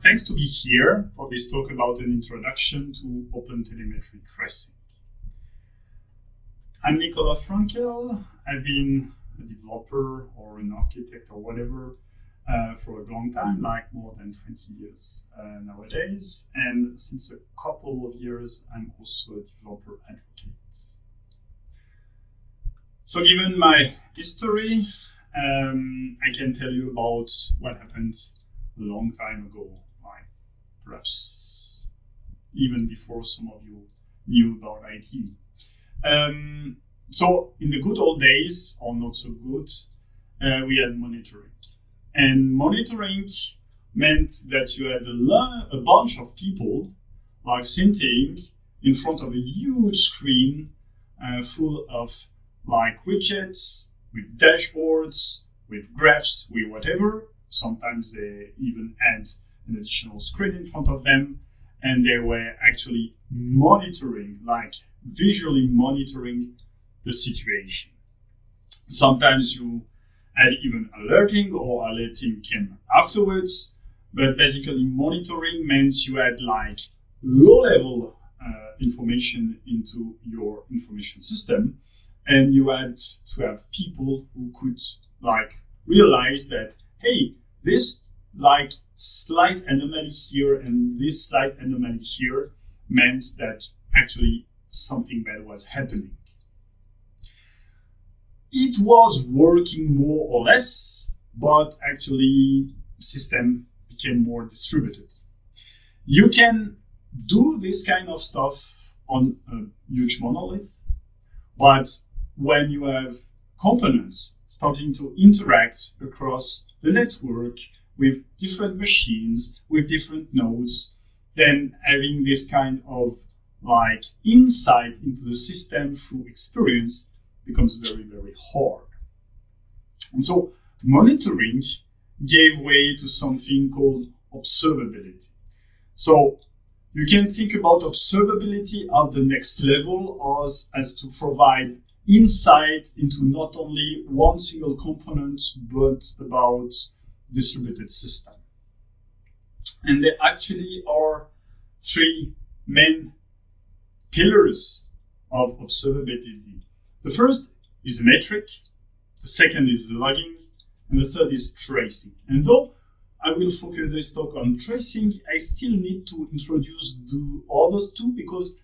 Thanks to be here for this talk about an introduction to OpenTelemetry tracing. I'm Nicolas Frankel. I've been a developer or an architect or whatever for a long time, like more than 20 years nowadays. And since a couple of years, I'm also a developer advocate. So given my history, I can tell you about what happened a long time ago, like perhaps even before some of you knew about IT. So in the good old days, or not so good, we had monitoring. And monitoring meant that you had a bunch of people like sitting in front of a huge screen full of like widgets, with dashboards, with graphs, with whatever. Sometimes they even had an additional screen in front of them, and they were actually monitoring, like visually monitoring the situation. Sometimes you had even alerting, or alerting came afterwards, but basically monitoring meant you had like low-level information into your information system, and you had to have people who could like realize that, hey, this like slight anomaly here and this slight anomaly here meant that actually something bad was happening. It was working more or less, but actually system became more distributed. You can do this kind of stuff on a huge monolith, but when you have components starting to interact across the network with different machines, with different nodes, then having this kind of like insight into the system through experience becomes very, very hard. And so monitoring gave way to something called observability. So you can think about observability at the next level as to provide insight into not only one single component, but about distributed system. And there actually are three main pillars of observability. The first is metric, the second is logging, and the third is tracing. And though I will focus this talk on tracing, I still need to introduce the others two because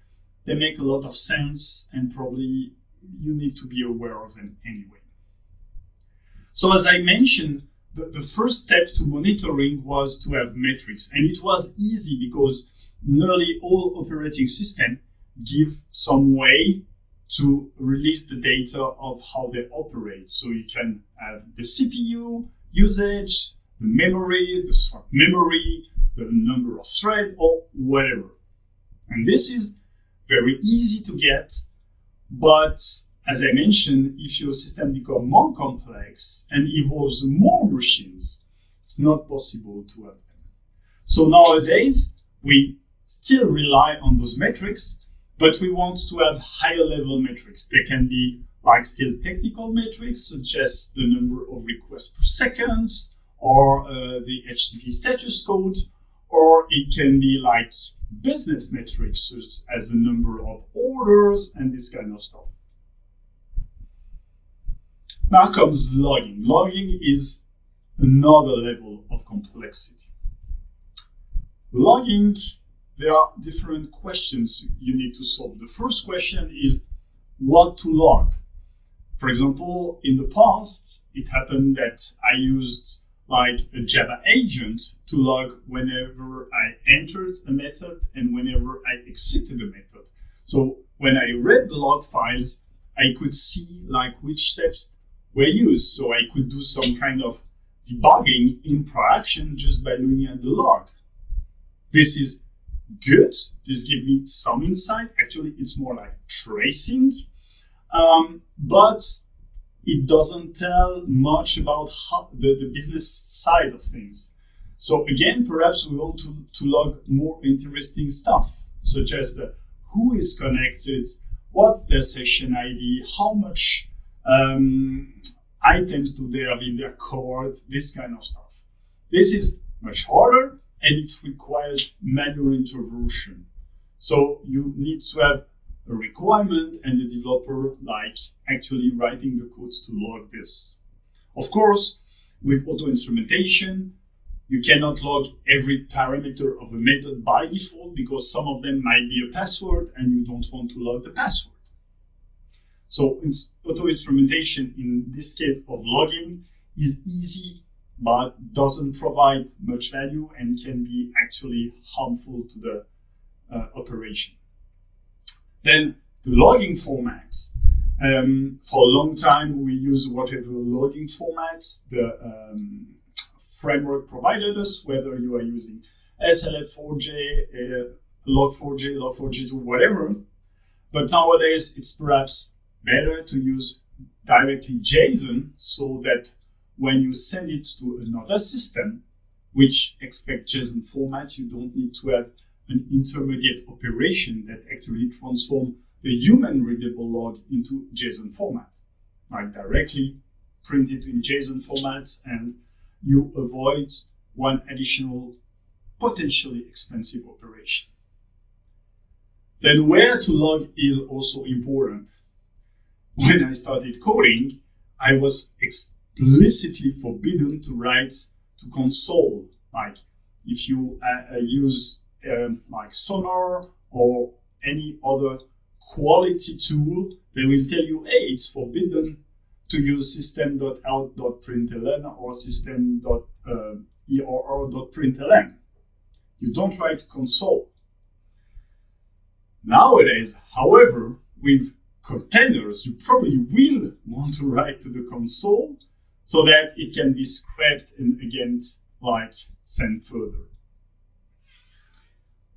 they make a lot of sense and probably you need to be aware of them anyway. So as I mentioned, the first step to monitoring was to have metrics, and it was easy because nearly all operating systems give some way to release the data of how they operate. So you can have the CPU usage, the memory, the swap memory, the number of threads, or whatever. And this is very easy to get, but as I mentioned, if your system becomes more complex and involves more machines, it's not possible to have them. So nowadays, we still rely on those metrics, but we want to have higher level metrics. They can be like still technical metrics, such as the number of requests per second, or the HTTP status code, or it can be like business metrics, such as the number of orders and this kind of stuff. Now comes logging. Logging is another level of complexity. Logging, there are different questions you need to solve. The first question is what to log. For example, in the past, it happened that I used like a Java agent to log whenever I entered a method and whenever I exited a method. So when I read the log files, I could see like which steps were used. So I could do some kind of debugging in production just by looking at the log. This is good. This gives me some insight. Actually, it's more like tracing, but it doesn't tell much about how the business side of things. So again, perhaps we want to log more interesting stuff, such as who is connected, what's their session ID, how much items do they have in their code, this kind of stuff. This is much harder and it requires manual intervention. So you need to have a requirement and the developer like actually writing the code to log this. Of course, with auto instrumentation, you cannot log every parameter of a method by default because some of them might be a password and you don't want to log the password. So auto instrumentation in this case of logging is easy but doesn't provide much value and can be actually harmful to the operation. Then the logging format. For a long time, we use whatever logging formats the framework provided us, whether you are using SLF4j, Log4j, Log4j2, whatever. But nowadays, it's perhaps better to use directly JSON so that when you send it to another system, which expects JSON format, you don't need to have an intermediate operation that actually transforms the human readable log into JSON format. Like directly print it in JSON format and you avoid one additional potentially expensive operation. Then where to log is also important. When I started coding, I was explicitly forbidden to write to console. Like if you use like Sonar or any other quality tool, they will tell you, hey, it's forbidden to use system.out.println or system.err.println. You don't write to console. Nowadays, however, with containers, you probably will want to write to the console so that it can be scraped and again, like, sent further.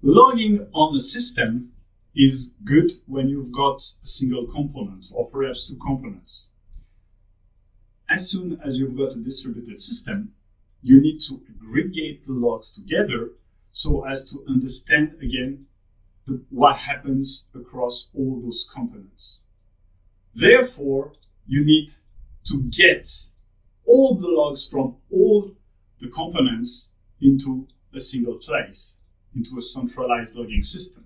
Logging on the system is good when you've got a single component or perhaps two components. As soon as you've got a distributed system, you need to aggregate the logs together so as to understand again what happens across all those components. Therefore, you need to get all the logs from all the components into a single place, into a centralized logging system.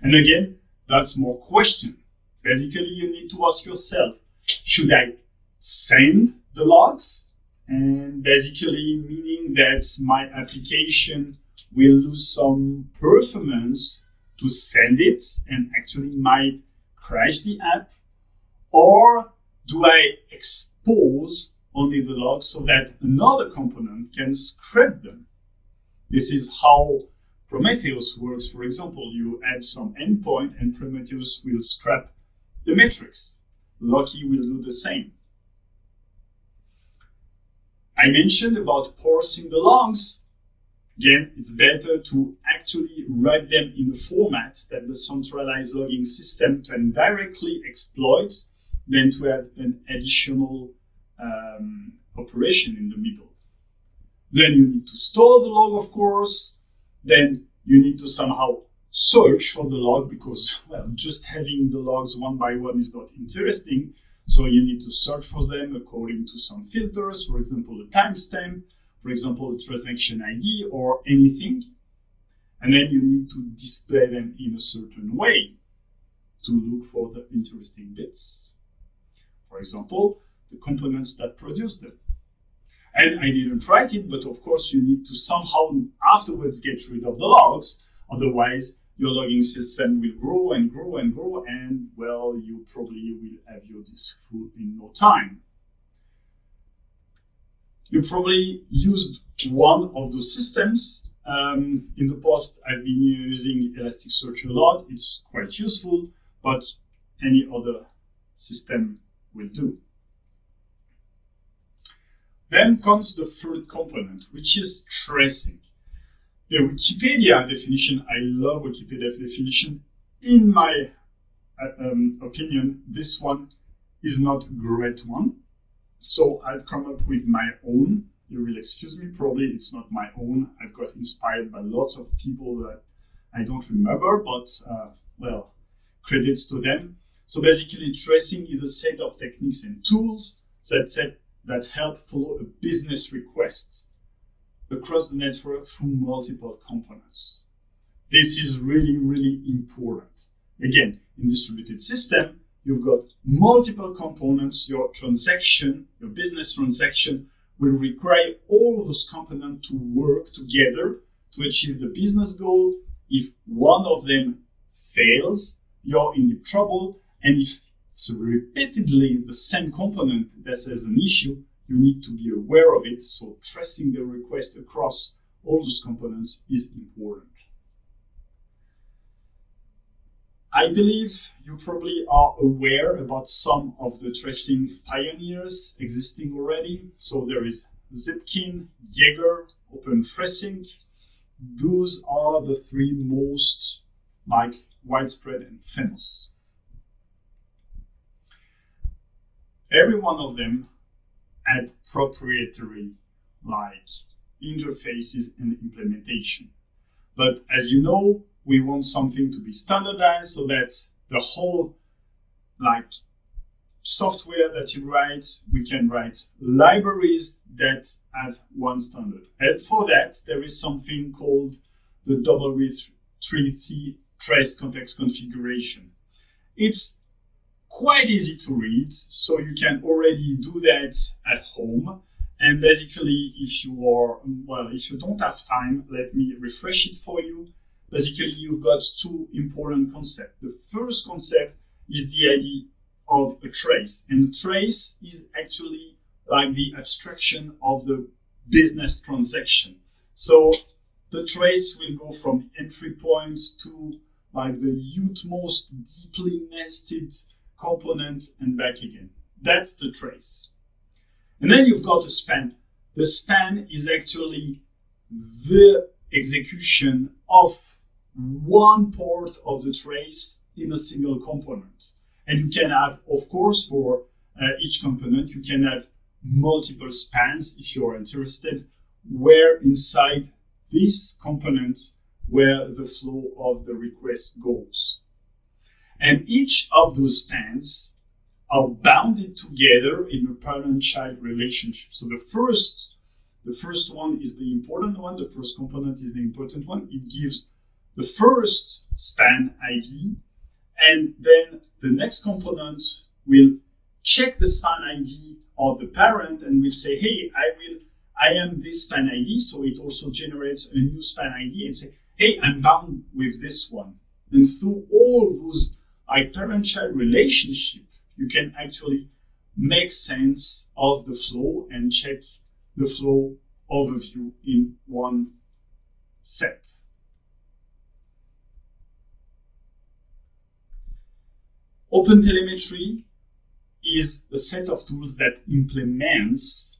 And again, that's more question. Basically, you need to ask yourself, should I send the logs? And basically meaning that my application will lose some performance to send it and actually might crash the app? Or do I expose only the logs so that another component can scrape them? This is how Prometheus works. For example, you add some endpoint and Prometheus will scrap the metrics. Loki will do the same. I mentioned about parsing the logs. Again, it's better to actually write them in a format that the centralized logging system can directly exploit than to have an additional operation in the middle. Then you need to store the log, of course. Then you need to somehow search for the log because, well, just having the logs one by one is not interesting. So you need to search for them according to some filters, for example, a timestamp, for example, a transaction ID or anything. And then you need to display them in a certain way to look for the interesting bits. For example, the components that produce them. And I didn't write it, but of course you need to somehow afterwards get rid of the logs. Otherwise, your logging system will grow and grow and grow, and well, you probably will have your disk full in no time. You probably used one of those systems. In the past, I've been using Elasticsearch a lot. It's quite useful, but any other system will do. Then comes the third component, which is tracing. The Wikipedia definition, I love Wikipedia definition. In my opinion, this one is not a great one. So I've come up with my own. You will excuse me, probably it's not my own. I've got inspired by lots of people that I don't remember, but well, credits to them. So basically, tracing is a set of techniques and tools that help follow a business request. across the network through multiple components. This is really, really important. Again, in distributed system, you've got multiple components. Your transaction, your business transaction will require all those components to work together to achieve the business goal. If one of them fails, you're in deep trouble. And if it's repeatedly the same component that has an issue, you need to be aware of it. So tracing the request across all those components is important. I believe you probably are aware about some of the tracing pioneers existing already. So there is Zipkin, Jaeger, OpenTracing. Those are the three most widespread and famous. Every one of them had proprietary interfaces and implementation. But as you know, we want something to be standardized so that the whole software that you write, we can write libraries that have one standard. And for that, there is something called the W3C trace context configuration. It's quite easy to read, so you can already do that at home. And basically, if you don't have time, let me refresh it for you. Basically, you've got two important concepts. The first concept is the idea of a trace. And a trace is actually the abstraction of the business transaction. So the trace will go from the entry point to the utmost deeply nested component and back again. That's the trace. And then you've got a span. The span is actually the execution of one part of the trace in a single component. And you can have, of course, for each component, you can have multiple spans if you're interested, where inside this component, where the flow of the request goes. And each of those spans are bounded together in a parent-child relationship. So the first one is the important one. The first component is the important one. It gives the first span ID, and then the next component will check the span ID of the parent and will say, hey, I am this span ID. So it also generates a new span ID and say, hey, I'm bound with this one. And through all those parent-child relationship, you can actually make sense of the flow and check the flow overview in one set. OpenTelemetry is a set of tools that implements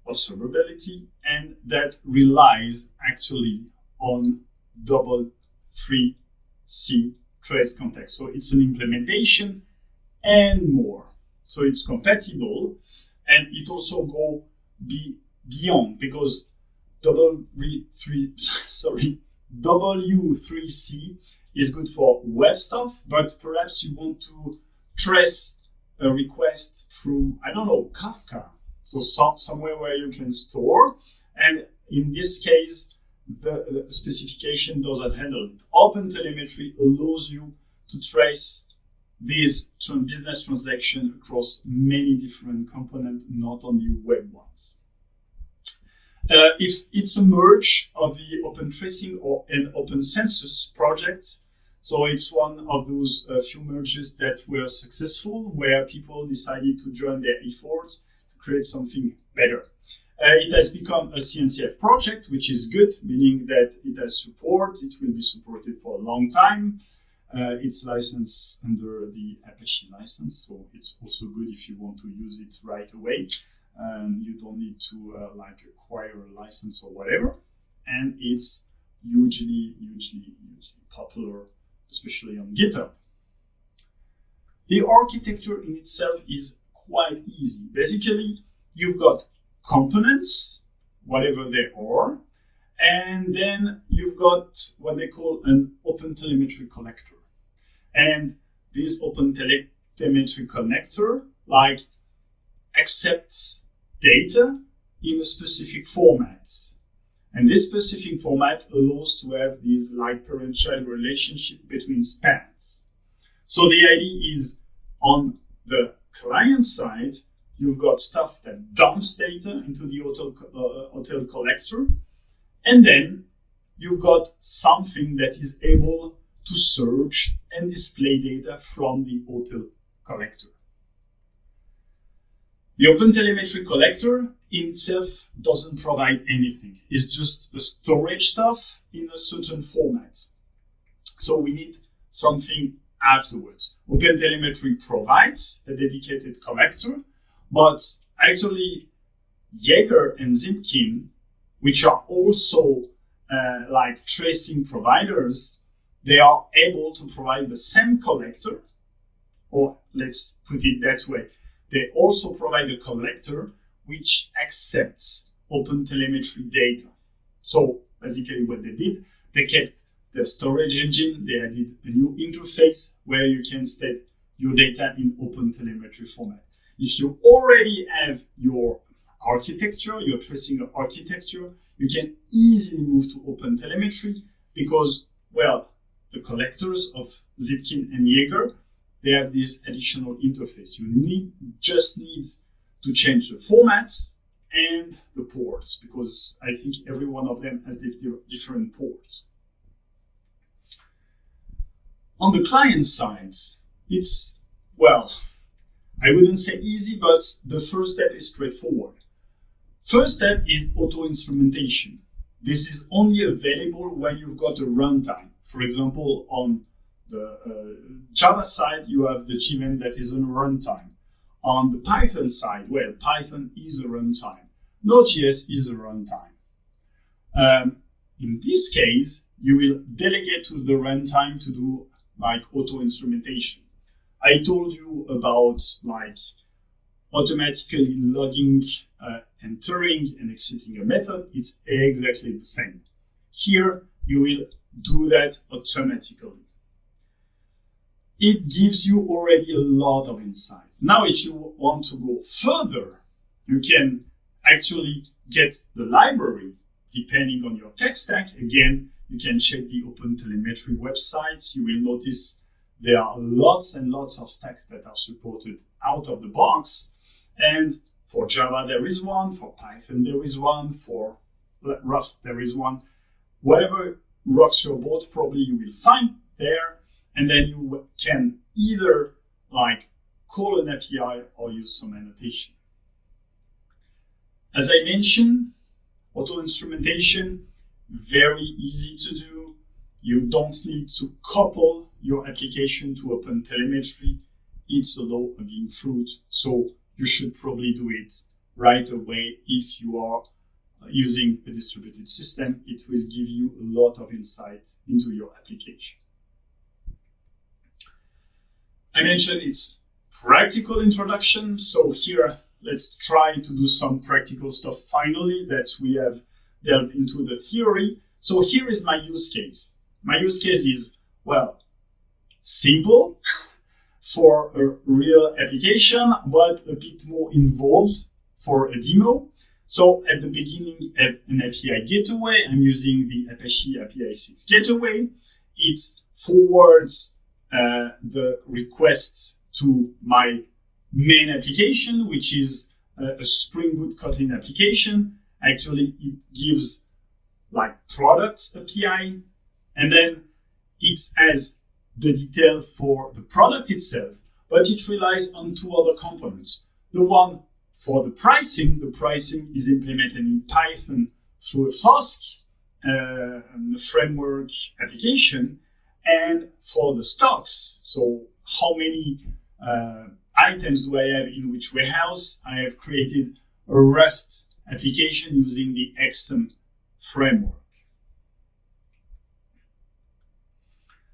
observability and that relies actually on W3C trace context. So it's an implementation and more. So it's compatible, and it also go beyond, because W3C is good for web stuff, but perhaps you want to trace a request through, Kafka. So somewhere where you can store. And in this case, the specification doesn't handle it. OpenTelemetry allows you to trace these business transactions across many different components, not only web ones. If it's a merge of the OpenTracing and OpenCensus projects, so it's one of those few merges that were successful, where people decided to join their efforts to create something better. It has become a CNCF project, which is good, meaning that it has support. It will be supported for a long time. It's licensed under the Apache license, so it's also good if you want to use it right away. You don't need to acquire a license or whatever. And it's hugely popular, especially on GitHub. The architecture in itself is quite easy. Basically, you've got components, whatever they are, and then you've got what they call an OpenTelemetry connector. And this OpenTelemetry connector accepts data in a specific format. And this specific format allows to have this like parent-child relationship between spans. So the idea is on the client side, you've got stuff that dumps data into the hotel collector, and then you've got something that is able to search and display data from the hotel collector. The OpenTelemetry collector in itself doesn't provide anything. It's just a storage stuff in a certain format. So we need something afterwards. OpenTelemetry provides a dedicated collector, but actually Jaeger and Zipkin, which are also like tracing providers, they are able to provide the same collector, or let's put it that way. They also provide a collector which accepts OpenTelemetry data. So basically what they did, they kept the storage engine, they added a new interface where you can state your data in OpenTelemetry format. If you already have your architecture, your tracing architecture, you can easily move to OpenTelemetry because, well, the collectors of Zipkin and Jaeger, they have this additional interface. You just need to change the formats and the ports, because I think every one of them has different ports. On the client side, it's, well, I wouldn't say easy, but the first step is straightforward. First step is auto-instrumentation. This is only available when you've got a runtime. For example, on the Java side, you have the GVM that is on a runtime. On the Python side, well, Python is a runtime. Node.js is a runtime. In this case, you will delegate to the runtime to do like auto-instrumentation. I told you about like automatically logging, entering and exiting a method. It's exactly the same. Here, you will do that automatically. It gives you already a lot of insight. Now, if you want to go further, you can actually get the library depending on your tech stack. Again, you can check the OpenTelemetry website. You will notice there are lots and lots of stacks that are supported out of the box. And for Java, there is one. For Python, there is one. For Rust, there is one. Whatever rocks your boat, probably you will find there. And then you can either like call an API or use some annotation. As I mentioned, auto-instrumentation, very easy to do. You don't need to couple your application to OpenTelemetry. It's a low-hanging fruit, so you should probably do it right away. If you are using a distributed system, it will give you a lot of insight into your application. I mentioned it's practical introduction, so here let's try to do some practical stuff finally that we have delved into the theory. So here is my use case. My use case is, well, simple for a real application, but a bit more involved for a demo. So at the beginning, I have an API gateway. I'm using the Apache API 6 gateway. It forwards the request to my main application, which is a Spring Boot Kotlin application. Actually, it gives like products API, and then it has the detail for the product itself, but it relies on two other components. The one for the pricing is implemented in Python through a Flask framework application, and for the stocks, so how many items do I have in which warehouse, I have created a Rust application using the XM framework.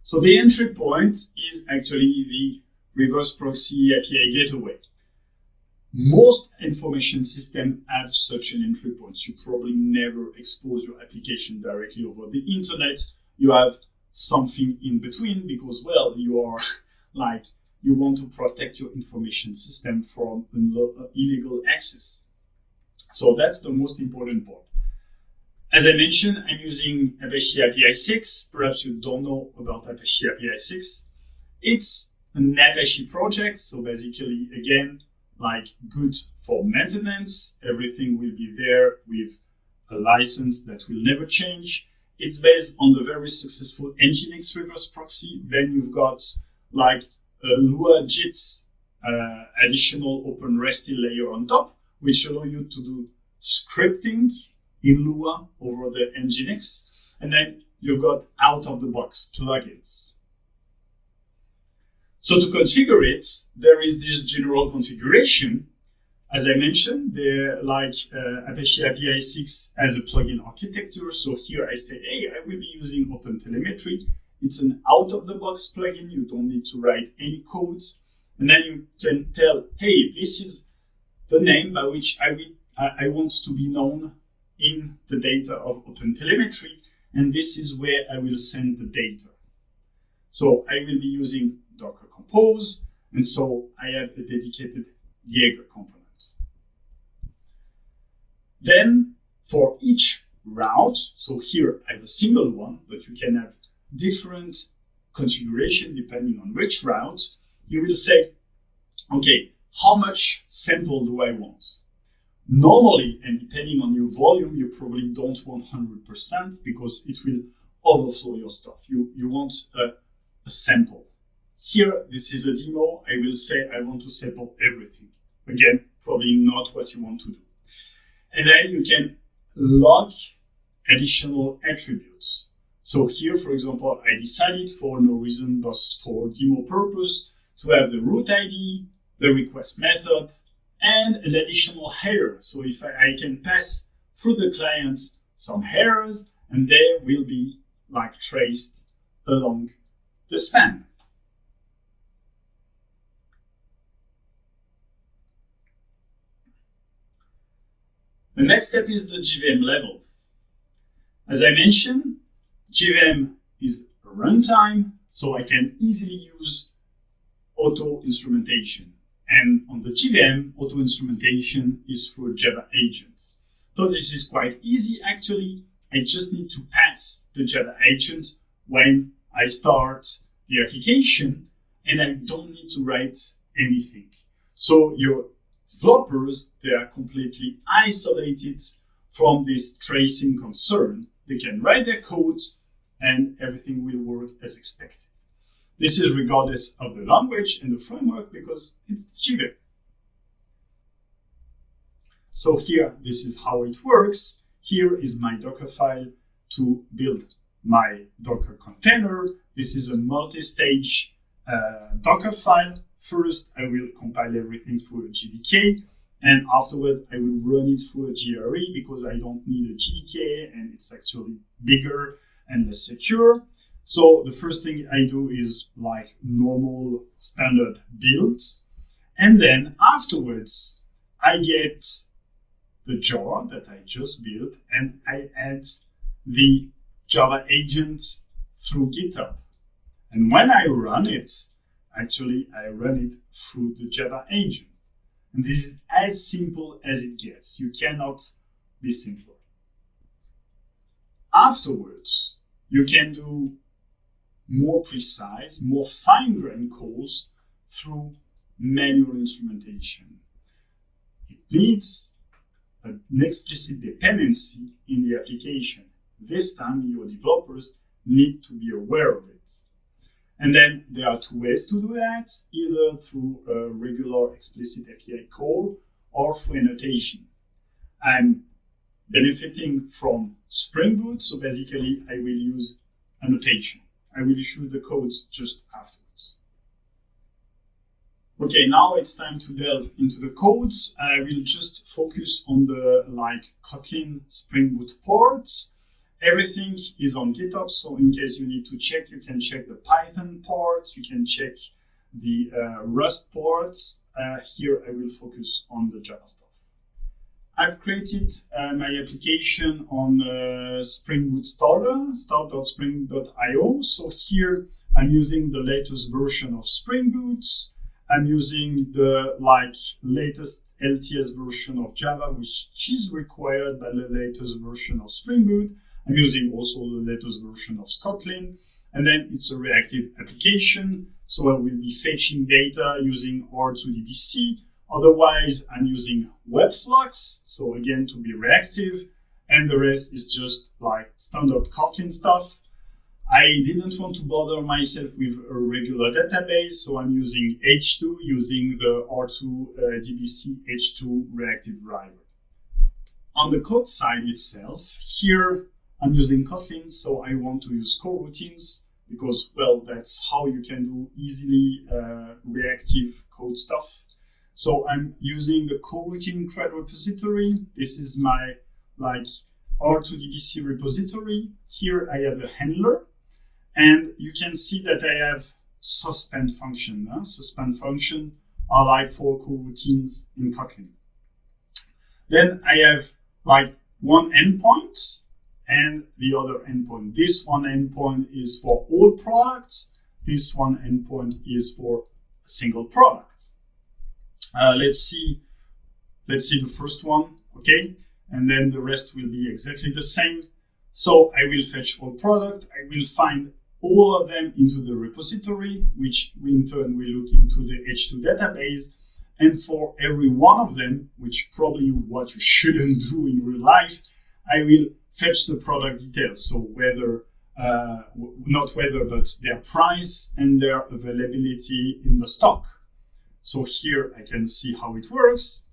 So the entry point is actually the reverse proxy API gateway. Most information systems have such an entry point. You probably never expose your application directly over the internet. You have something in between because, well, you are like, you want to protect your information system from illegal access. So that's the most important part. As I mentioned, I'm using Apache API 6. Perhaps you don't know about Apache API 6. It's an Apache project. So basically, again, like good for maintenance. Everything will be there with a license that will never change. It's based on the very successful Nginx reverse proxy. Then you've got like a Lua JIT additional open REST layer on top, which allow you to do scripting in Lua over the Nginx. And then you've got out-of-the-box plugins. So to configure it, there is this general configuration. As I mentioned, Apache API 6 as a plugin architecture. So here I say, hey, I will be using OpenTelemetry. It's an out-of-the-box plugin. You don't need to write any code. And then you can tell, hey, this is the name by which I want to be known in the data of OpenTelemetry. And this is where I will send the data. So I will be using Docker Compose. And so I have a dedicated Jaeger component. Then for each route, so here I have a single one, but you can have different configuration depending on which route. You will say, okay, how much sample do I want? Normally, and depending on your volume, you probably don't want 100% because it will overflow your stuff. You want a sample. Here, this is a demo. I will say I want to sample everything. Again, probably not what you want to do. And then you can log additional attributes. So here, for example, I decided for no reason, but for demo purpose, to have the root ID, the request method, and an additional header. So if I can pass through the client some headers, and they will be like traced along the span. The next step is the JVM level. As I mentioned, JVM is a runtime, so I can easily use auto instrumentation. And on the JVM, auto instrumentation is through a Java agent. So this is quite easy actually. I just need to pass the Java agent when I start the application, and I don't need to write anything. So your developers, they are completely isolated from this tracing concern. They can write their code and everything will work as expected. This is regardless of the language and the framework because it's JVM. So here, this is how it works. Here is my Docker file to build my Docker container. This is a multi-stage Docker file. First, I will compile everything through a JDK, and afterwards I will run it through a GRE because I don't need a JDK and it's actually bigger and less secure. So the first thing I do is like normal standard builds. And then afterwards, I get the jar that I just built and I add the Java agent through GitHub. And when I run it, actually I run it through the Java agent. And this is as simple as it gets. You cannot be simpler. Afterwards, you can do more precise, more fine-grained calls through manual instrumentation. It needs an explicit dependency in the application. This time, your developers need to be aware of it. And then there are two ways to do that, either through a regular explicit API call or through annotation. I'm benefiting from Spring Boot, so basically I will use annotation. I will issue the code just afterwards. Okay, now it's time to delve into the codes. I will just focus on the Kotlin Spring Boot ports. Everything is on GitHub, so in case you need to check, you can check the Python ports, you can check the Rust ports. Here I will focus on the Java stuff. I've created my application on Spring Boot Starter, start.spring.io. So here I'm using the latest version of Spring Boot. I'm using the latest LTS version of Java, which is required by the latest version of Spring Boot. I'm using also the latest version of Kotlin. And then it's a reactive application. So I will be fetching data using R2DBC. Otherwise, I'm using Webflux. So again, to be reactive. And the rest is just standard Kotlin stuff. I didn't want to bother myself with a regular database, so I'm using H2, using the R2DBC H2 reactive driver. On the code side itself, here I'm using Kotlin, so I want to use coroutines because, well, that's how you can do easily reactive code stuff. So I'm using the coroutine CRUD repository. This is my R2DBC repository. Here I have a handler. And you can see that I have suspend function. Suspend function are for coroutines in Kotlin. Then I have one endpoint and the other endpoint. This one endpoint is for all products. This one endpoint is for a single product. Let's see the first one, okay? And then the rest will be exactly the same. So I will fetch all product. I will find all of them into the repository, which in turn will look into the H2 database. And for every one of them, which probably what you shouldn't do in real life, I will fetch the product details. So but their price and their availability in the stock. So here I can see how it works.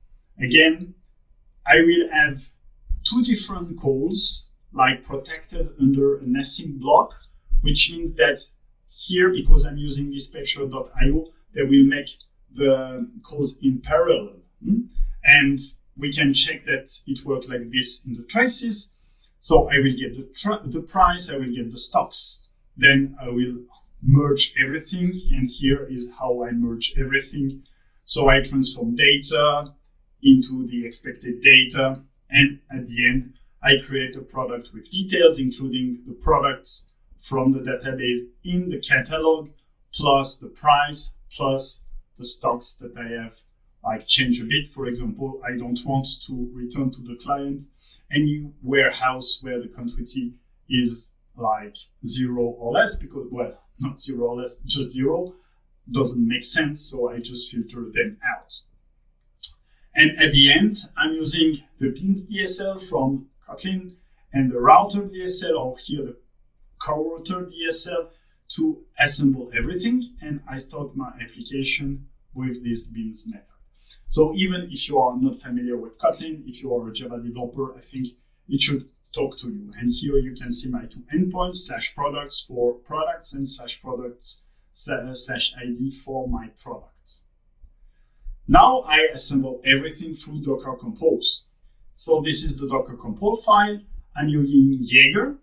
Again, I will have two different calls, protected under an async block, which means that here, because I'm using dispatcher.io, they will make the calls in parallel. And we can check that it worked like this in the traces. So I will get the price, I will get the stocks. Then I will merge everything. And here is how I merge everything. So I transform data into the expected data. And at the end, I create a product with details, including the products from the database in the catalog, plus the price, plus the stocks that I have changed a bit. For example, I don't want to return to the client any warehouse where the quantity is 0 or less, because, well, not 0 or less, just 0. Doesn't make sense, so I just filter them out. And at the end, I'm using the beans DSL from Kotlin and the router DSL, or here the co-router DSL, to assemble everything. And I start my application with this beans method. So even if you are not familiar with Kotlin, if you are a Java developer, I think it should talk to you. And here you can see my two endpoints, /products for products and /products /ID for my product. Now I assemble everything through Docker Compose. So this is the Docker Compose file. I'm using Jaeger.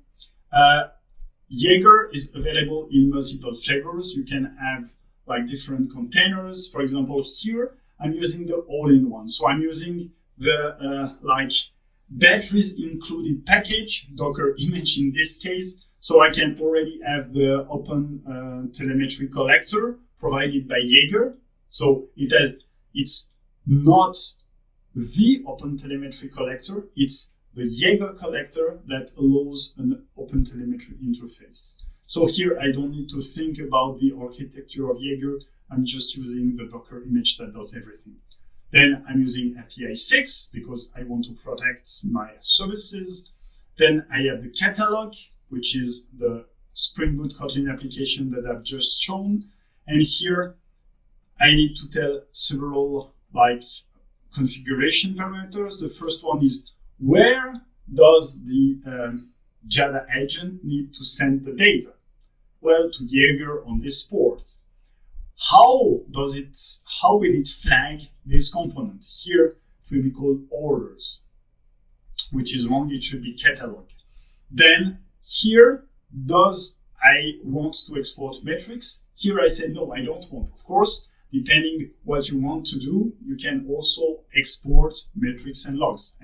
Jaeger is available in multiple flavors. You can have different containers. For example, here I'm using the all-in-one. So I'm using the batteries included package, Docker image in this case. So I can already have the OpenTelemetry collector provided by Jaeger. So it's not the OpenTelemetry collector, it's the Jaeger collector that allows an OpenTelemetry interface. So here I don't need to think about the architecture of Jaeger. I'm just using the Docker image that does everything. Then I'm using API 6 because I want to protect my services. Then I have the catalog, which is the Spring Boot Kotlin application that I've just shown. And here I need to tell several configuration parameters. The first one is, where does the Java agent need to send the data? Well, to Jaeger on this port. How will it flag this component? Here it will be called orders, which is wrong. It should be catalog. Then here, does I want to export metrics? Here I said no, I don't want. Of course, depending what you want to do, you can also export metrics and logs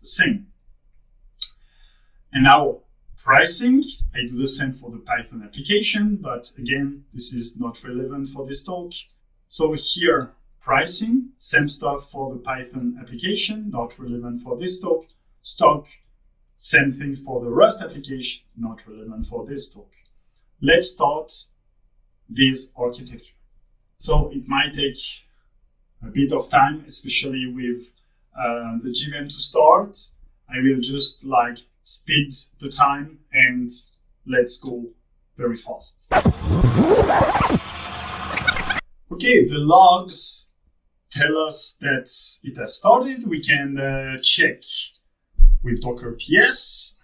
the same. And now pricing, I do the same for the Python application, but again, this is not relevant for this talk. So here, pricing, same stuff for the Python application, not relevant for this talk. Stock, same thing for the Rust application, not relevant for this talk. Let's start this architecture. So it might take a bit of time, especially with the JVM to start. I will just speed the time and let's go very fast. Okay, the logs tell us that it has started. We can check with Docker PS.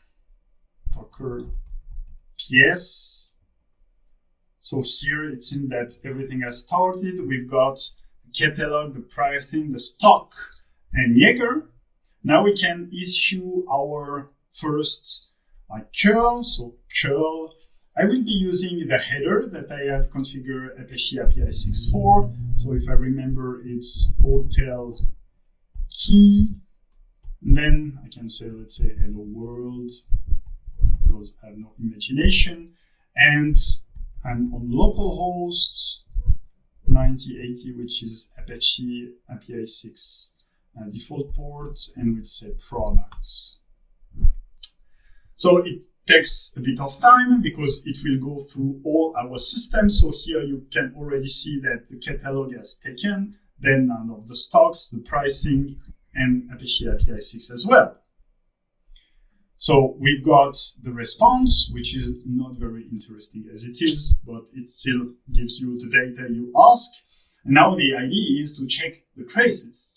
So here it seems that everything has started. We've got the catalog, the pricing, the stock, and Jaeger. Now we can issue our first curl. So curl, I will be using the header that I have configured Apache API 6 for. So if I remember, it's hotel key. And then I can say, let's say, hello world, because I have no imagination. And I'm on localhost 9080, which is Apache API 6 default port, and we'll say products. So it takes a bit of time because it will go through all our systems. So here you can already see that the catalog has taken, then none of the stocks, the pricing, and Apache API 6 as well. So we've got the response, which is not very interesting as it is, but it still gives you the data you ask. And now the idea is to check the traces.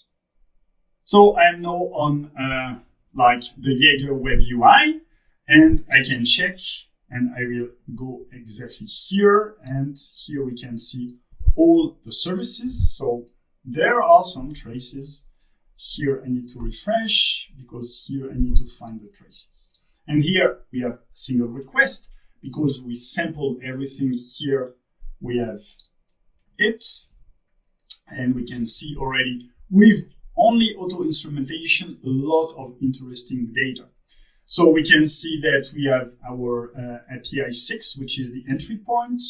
So I'm now on the Jaeger web UI, and I can check, and I will go exactly here, and here we can see all the services. So there are some traces. Here I need to refresh because here I need to find the traces. And here we have single request because we sampled everything. Here we have it, and we can see already with only auto instrumentation a lot of interesting data. So we can see that we have our API 6, which is the entry point.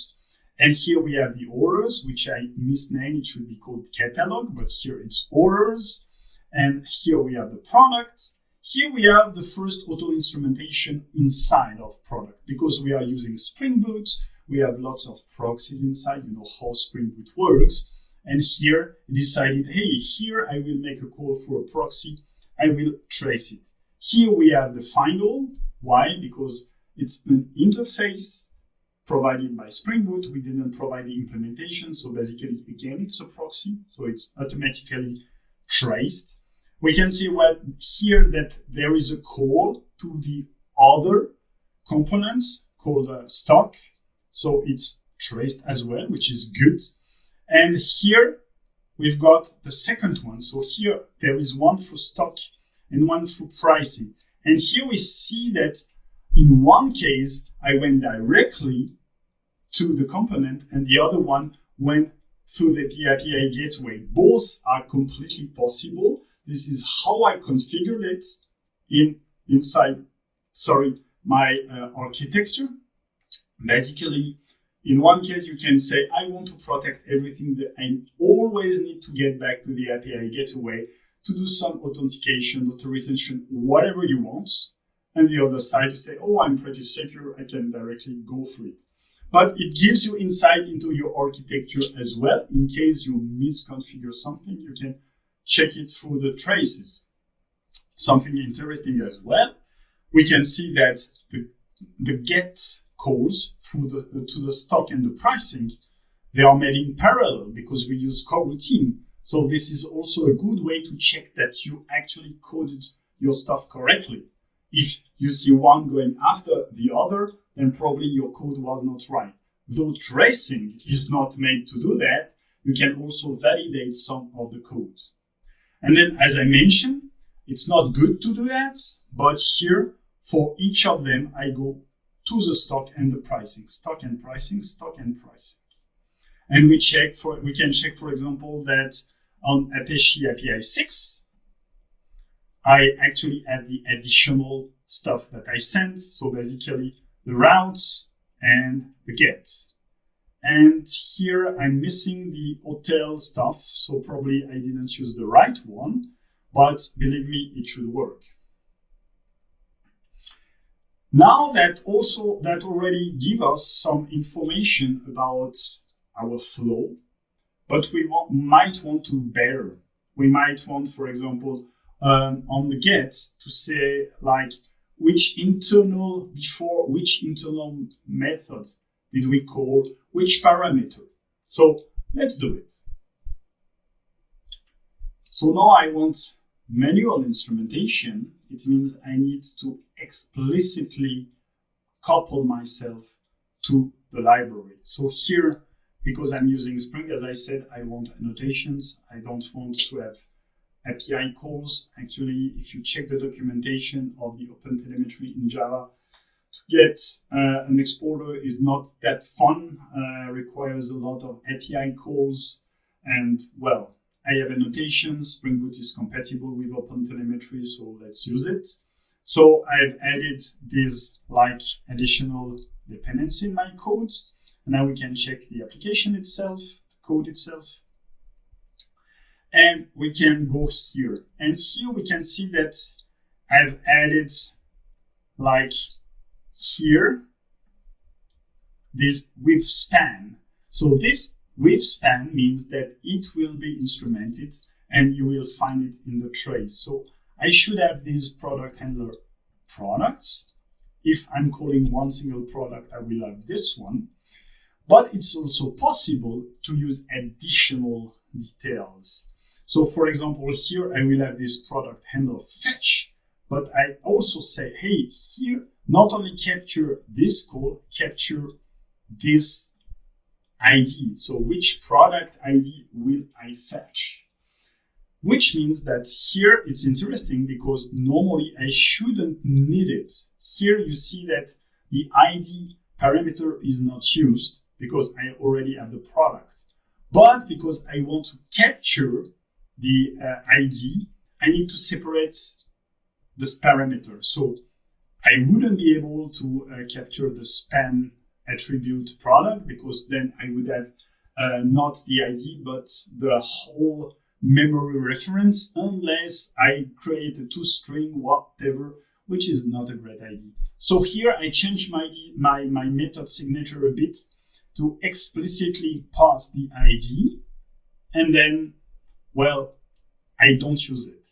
And here we have the orders, which I misnamed. It should be called catalog, but here it's orders. And here we have the product. Here we have the first auto instrumentation inside of product because we are using Spring Boot. We have lots of proxies inside, you know how Spring Boot works. And here I decided, hey, here I will make a call for a proxy. I will trace it. Here we have the find all. Why? Because it's an interface provided by Spring Boot. We didn't provide the implementation. So basically, again, it's a proxy. So it's automatically traced. We can see here that there is a call to the other components called stock. So it's traced as well, which is good. And here we've got the second one. So here there is one for stock and one for pricing. And here we see that in one case, I went directly to the component and the other one went through the API gateway. Both are completely possible. This is how I configured it inside my architecture. Basically, in one case, you can say, I want to protect everything that I always need to get back to the API gateway to do some authentication, authorization, whatever you want. And the other side, you say, oh, I'm pretty secure. I can directly go through it. But it gives you insight into your architecture as well. In case you misconfigure something, you can check it through the traces. Something interesting as well, we can see that the get calls to the stock and the pricing, they are made in parallel because we use coroutine. So this is also a good way to check that you actually coded your stuff correctly. If you see one going after the other, then probably your code was not right. Though tracing is not made to do that, you can also validate some of the code. And then, as I mentioned, it's not good to do that, but here, for each of them, I go to the stock and the pricing, stock and pricing, stock and pricing. And we can check, for example, that on Apache API 6, I actually have the additional stuff that I sent. So basically the routes and the get. And here I'm missing the hotel stuff, so probably I didn't choose the right one, but believe me, it should work. Now that already give us some information about our flow, but we might want to better. We might want, for example, on the get to say like which internal method did we call which parameter. So let's do it. So now I want manual instrumentation. It means I need to explicitly couple myself to the library. So here, because I'm using Spring, as I said, I want annotations. I don't want to have API calls. Actually, if you check the documentation of the OpenTelemetry in Java, to get an exporter is not that fun, requires a lot of API calls. And well, I have annotations. Spring Boot is compatible with OpenTelemetry, so let's use it. So I've added this like additional dependency in my code. Now we can check the application itself, the code itself. And we can go here. And here we can see that I've added like here this with span. So this with span means that it will be instrumented and you will find it in the trace. So I should have this product handler products. If I'm calling one single product, I will have this one. But it's also possible to use additional details. So for example, here I will have this product handler fetch, but I also say, hey, here, not only capture this call, capture this ID. So which product ID will I fetch? Which means that here it's interesting because normally I shouldn't need it. Here you see that the ID parameter is not used because I already have the product. But because I want to capture the ID, I need to separate this parameter. So I wouldn't be able to capture the span attribute product because then I would have not the ID, but the whole memory reference unless I create a toString whatever, which is not a great idea. So here I change my method signature a bit to explicitly pass the ID, and then, well, I don't use it.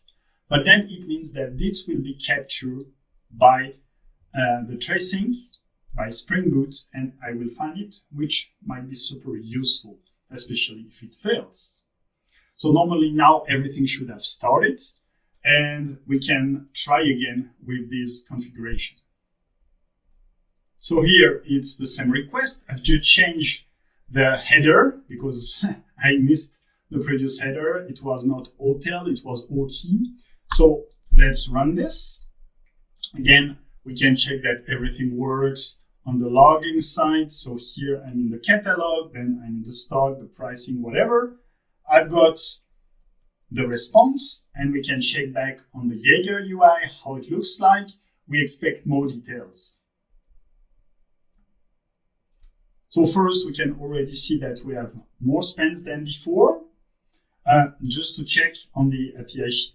But then it means that this will be captured by the tracing, by Spring Boot, and I will find it, which might be super useful, especially if it fails. So normally now everything should have started, and we can try again with this configuration. So here it's the same request. I've just changed the header because I missed the previous header. It was not hotel, it was OT. So let's run this. Again, we can check that everything works on the logging side. So here I'm in the catalog, then I'm in the stock, the pricing, whatever. I've got the response, and we can check back on the Jaeger UI how it looks like. We expect more details. So first, we can already see that we have more spans than before. Just to check on the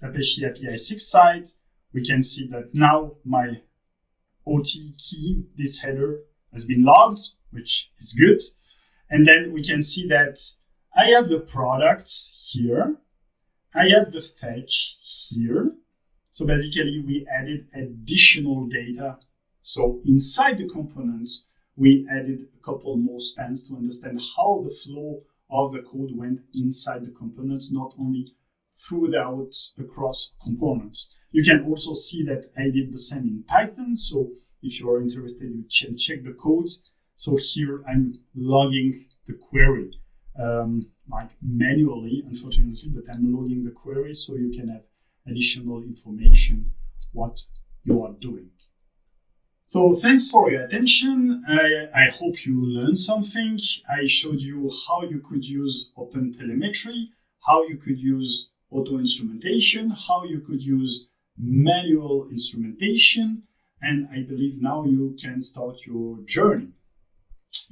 Apache API 6 side, we can see that now my OT key, this header, has been logged, which is good. And then we can see that I have the products here. I have the fetch here. So basically, we added additional data. So inside the components, we added a couple more spans to understand how the flow of the code went inside the components, not only throughout across components. You can also see that I did the same in Python. So if you are interested, you can check the code. So here I'm logging the query, like manually, unfortunately, but I'm logging the query so you can have additional information what you are doing. So thanks for your attention. I hope you learned something. I showed you how you could use OpenTelemetry, how you could use auto instrumentation, how you could use manual instrumentation, and I believe now you can start your journey.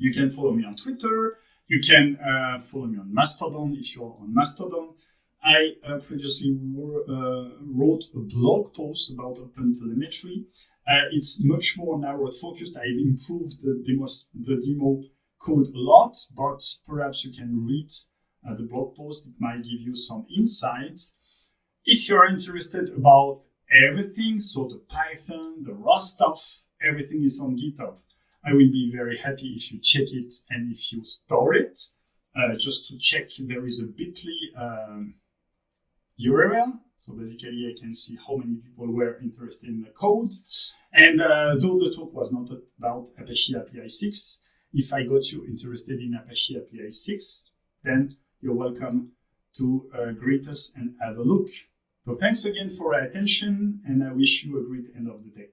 You can follow me on Twitter. You can follow me on Mastodon if you're on Mastodon. I previously wrote a blog post about OpenTelemetry. It's much more narrow focused. I've improved the demo code a lot, but perhaps you can read the blog post. It might give you some insights. If you're interested about everything, so the Python, the raw stuff, everything is on GitHub. I will be very happy if you check it and if you store it. Just to check, there is a bit.ly URL. So basically, I can see how many people were interested in the code. And though the talk was not about Apache API 6, if I got you interested in Apache API 6, then you're welcome to greet us and have a look. So thanks again for your attention, and I wish you a great end of the day.